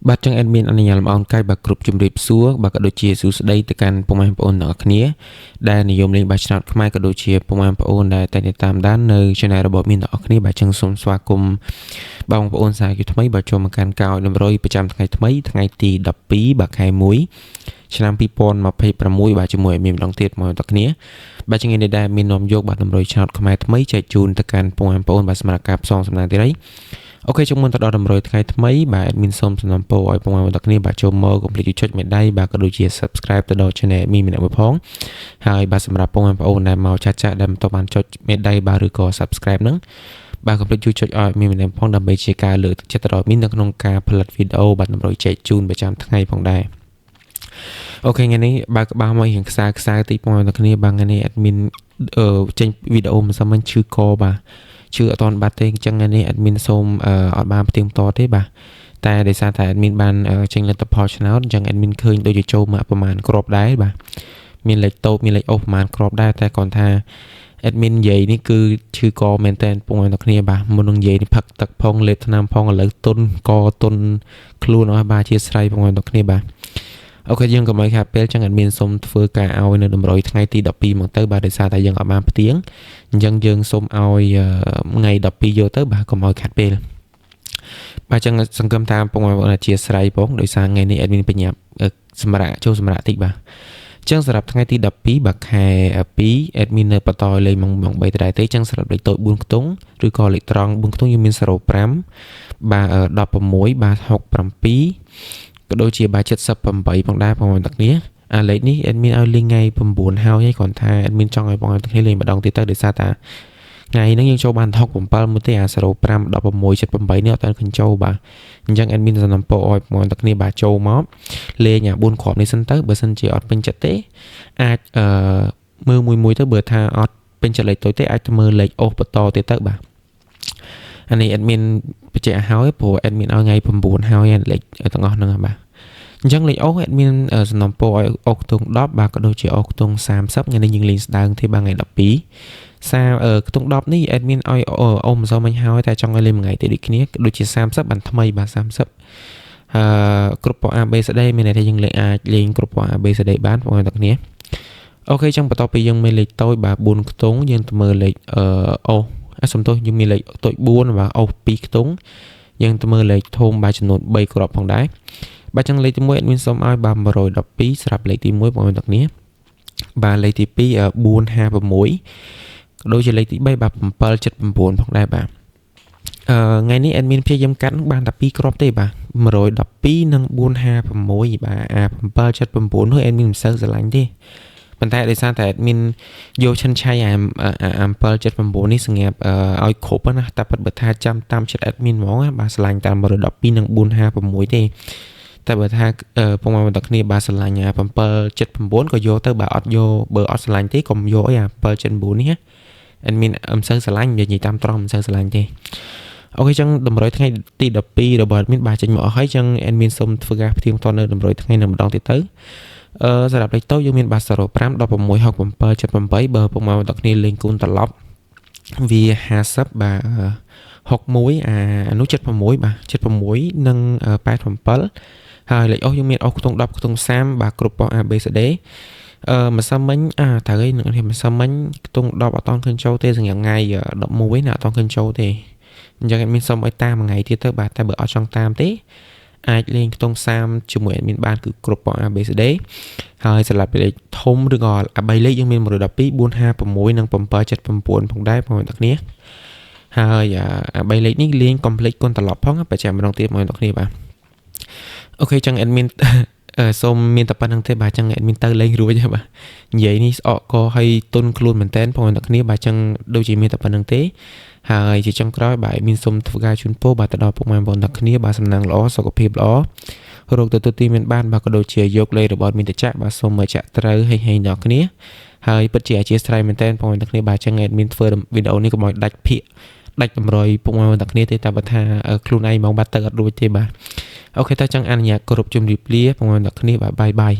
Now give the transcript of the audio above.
បាទចឹង admin អនុញ្ញាតលំអរកាយបាទគ្រប់ជំរាបសួរបាទក៏ដូចជាសួស្តីទៅកាន់ពុកម៉ែបងប្អូនទាំងអស់គ្នាដែលនិយមលេងបាល់ឆ្នោតខ្មែរក៏ដូចជាពុកម៉ែបងប្អូនដែលតែងតែតាមដាននៅ channel របស់មានទាំងអស់គ្នាបាទចឹងសូមស្វាគមន៍បងប្អូនសាជាថ្មីបាទចូលមកកាន់កោ100ប្រចាំថ្ងៃថ្មីថ្ងៃទី12បាទខែ1ឆ្នាំ2026បាទជាមួយមានម្ដងទៀតមកដល់គ្នាបាទចឹងនេះដែរមាននាំយកបាទ100ឆ្នោតខ្មែរថ្មីចែកជូនទៅកាន់ពុកម៉ែបងប្អូនបាទសម្រាប់ការផ្សងសំណាងទីអូខេជុំមុនទៅដល់100ថ្ងៃថ្មីបាទ admin សូមសំណូមពរឲ្យបងប្អូនទាំងគ្នាបាទចូលមកកុំភ្លេចចុចមេដៃបាទក៏ដូចជា subscribe ទៅដល់ channel admin ម្នាក់មួយផងហើយបាទសម្រាប់បងប្អូនដែលមកចាស់ដែលមិនទាន់បានចុចមេដៃបាទឬក៏ subscribe ហ្នឹងបាទកុំភ្លេចជួយចុចឲ្យមានម្នាក់ផងដើម្បីជាការលើកទឹកចិត្តដល់adminនៅក្នុងការផលិតវីដេអូបាទ100ចែកជូនប្រចាំថ្ងៃផងដែរអូខេថ្ងៃនេះបើកក្បាលមករៀងខ្សែតិចបងប្អូនទាំងគ្នាបាទថ្ងៃនេះ admin ចេញវីដេអូមិនសមឈឺកបាទជឿអត់តាន់បាត់ទេអញ្ចឹងនេះ admin សូមអត់បានផ្ទៀងផ្ទាត់ទេបាទតែដោយសារតែ admin បានចេញលទ្ធផលឆ្នោតអញ្ចឹង admin ឃើញដូចជាចូលមកប្រហែលគ្រាប់ដែរបាទមានលេខតូចមានលេខអូសប្រហែលគ្រាប់ដែរតែគាត់ថា admin និយាយនេះគឺឈឺកមែនតើពងឲ្យគ្នាបាទមុននឹងនិយាយនេះផឹកទឹកផងលេបថ្នាំផងឥឡូវទុនកទុនខ្លួនអស់បាទជាស្រ័យពងឲ្យគ្នាបាទអូខេយើងកុំឲ្យខាតពេលចឹងអត់មានសុំធ្វើការឲ្យនៅតម្រុយថ្ងៃទី12មកទៅបាទដោយសារតែយើងអត់បានផ្ទៀងអញ្ចឹងយើងសុំឲ្យថ្ងៃ12យកទៅបាទកុំឲ្យខាតពេលបាទចឹងសង្គមតាមពងឲ្យអធិស្ឋានផងដោយសារថ្ងៃនេះ admin បញ្ញាប់សម្រាប់ចូលសម្រាប់តិចបាទចឹងសម្រាប់ថ្ងៃទី12បាទខែ2 admin នៅបន្តលេខម៉ោង3ដដែលទេចឹងសម្រាប់លេខតូច4ខ្ទង់ឬក៏លេខត្រង់4ខ្ទង់យើងមាន05បាទ16បាទ67ក៏ដូចជាបាទ78ផងដែរបងប្អូនទាំងគ្នាអាលេខនេះ admin ឲ្យលេងថ្ងៃ9ហើយគ្រាន់ថា admin ចង់ឲ្យបងប្អូនទាំងគ្នាលេងម្ដងទៀតទៅដោយសារតែថ្ងៃហ្នឹងយើងចូលបាន67មួយទេអា05 16 78នេះអត់ទៅឃើញចូលបាទអញ្ចឹង admin សំណពរឲ្យបងប្អូនទាំងគ្នាបាទចូលមកលេងអា4គ្រាប់នេះសិនទៅបើសិនជាអត់ពេញចិត្តទេអាចមើលមួយទៅបើថាអត់ពេញចិត្តលេខតូចទេអាចទៅមើលលេខអូសបន្តទៀតទៅបាទអានេះ admin បញ្ជាក់ឲ្យព្រោះ admin ឲ្យថ្ងៃ9ហើយលេខទាំងអស់ហ្នឹងបាទអញ្ចឹងលេខអូស admin សំណពរឲ្យអូសខ្ទង់10បាទក៏ដូចជាអូសខ្ទង់30ថ្ងៃនេះយើងលេងស្ដើងទេបាទថ្ងៃ12ខ្ទង់10នេះ admin ឲ្យអូសមិនសមមិញហើយតែចង់ឲ្យលេងមួយថ្ងៃទៀតដូចគ្នាដូចជា30បានថ្មីបាទ30គ្រប់ពណ៌ ABCD មានន័យថាយើងអាចលេងគ្រប់ពណ៌ ABCD បានបងប្អូនទាំងគ្នាអូខេអញ្ចឹងបន្ទាប់ពីយើងមានលេខតូចបាទ4ខ្ទង់យើងទៅមើលលេខអូសសំទោសយើងមានលេខតូច4បាទអូស2ខ្ទង់យើងទៅមើលលេខធំបាទចំនួន3គ្រាប់ផងដែរបាទចឹងលេខទី1 admin សូមឲ្យបាទ112ស្រាប់លេខទី1បងប្អូនទាំងគ្នាបាទលេខទី2 456ក៏ដូចជាលេខទី3បាទ779ផងដែរបាទថ្ងៃនេះ admin ព្យាយាមកាត់បានតែ2គ្រាប់ទេបាទ112និង456បាទ779នោះ admin មិនសូវស្រឡាញ់ទេប៉ុន្តែដោយសារតែ admin យកឈិនឆៃ779នេះសម្រាប់ឲ្យគ្រប់ណាតែប៉ិតបើថាចាំតាមចិត្ត admin ហ្មងបាទស្រឡាញ់តាម112និង456ទេតែបើថាពុកម៉ែបងប្អូនគ្នាបាទស្រឡាញ់779ក៏យកទៅបាទអត់យកបើអត់ស្រឡាញ់ទេកុំយកអី779នេះ admin មិនសូវស្រឡាញ់និយាយតាមត្រង់មិនសូវស្រឡាញ់ទេអូខេចឹងតម្រុយថ្ងៃទី12របស់ admin បាទចេញមកអស់ហើយចឹង admin សូមធ្វើការផ្ទៀងផ្ទាត់នៅតម្រុយថ្ងៃនៅម្ដងទៀតទៅសម្រាប់លេខតូចយើងមានបាទ05 16 67 78បើពុកម៉ែបងប្អូនគ្នាលេងគូនត្រឡប់វា50បាទ61អានោះ76បាទ76និង87ហើយលេខអូសយើងមានអូសខ្ទង់10ខ្ទង់30បាទគ្រប់ពណ៌ ABCD ម្សិលមិញត្រូវឯងនឹងម្សិលមិញខ្ទង់10អត់តឃើញចូលទេសម្រាប់ថ្ងៃ11ណាអត់តឃើញចូលទេអញ្ចឹង admin សុំឲ្យតាមមួយថ្ងៃទៀតទៅបាទតែបើអត់ចង់តាមទេអាចលេងខ្ទង់30ជាមួយ admin បានគឺគ្រប់ពណ៌ ABCD ហើយសម្រាប់លេខធំឬក៏3លេខយើងមាន112 456និង779ផងដែរបងប្អូនទាំងគ្នាហើយ3លេខនេះលេង complete គុណត្រឡប់ផងបើចាំម្ដងទៀតបងប្អូនទាំងគ្នាបាទអូខេចឹង admin សូមមានតែប៉ុណ្្នឹងទេបាទចឹង admin ទៅលេងរួចហើយបាទនិយាយនេះស្អកកហើយទុនខ្លួនមែនតើបងប្អូនទាំងគ្នាបាទចឹងដូចជាមានតែប៉ុណ្្នឹងទេហើយជាចុងក្រោយបាទមានសូមធ្វើការជូនពរបាទទៅដល់ពុកម៉ែបងប្អូនទាំងគ្នាបាទសំណាងល្អសុខភាពល្អរោគទទួលទីមានបានបាទក៏ដូចជាយកលេខរបស់មានតចៈបាទសូមមកចាក់ត្រូវហេងដល់គ្នាហើយពិតជាអធិស្ឋានមែនតើបងប្អូនទាំងគ្នាបាទចឹង admin ធ្វើវីដេអូនេះកុំឲ្យដាច់ភាកដាច់តម្រុយពុកម៉ែបងប្អូនទាំងគ្នាទេតែបើថាខ្លួនឯងហ្មងបាត់ទៅអត់រួចទេបាទអូខេតើចឹងអនុញ្ញាតគោរពជម្រាបលាបងប្អូនទាំងគ្នាបាទបាយ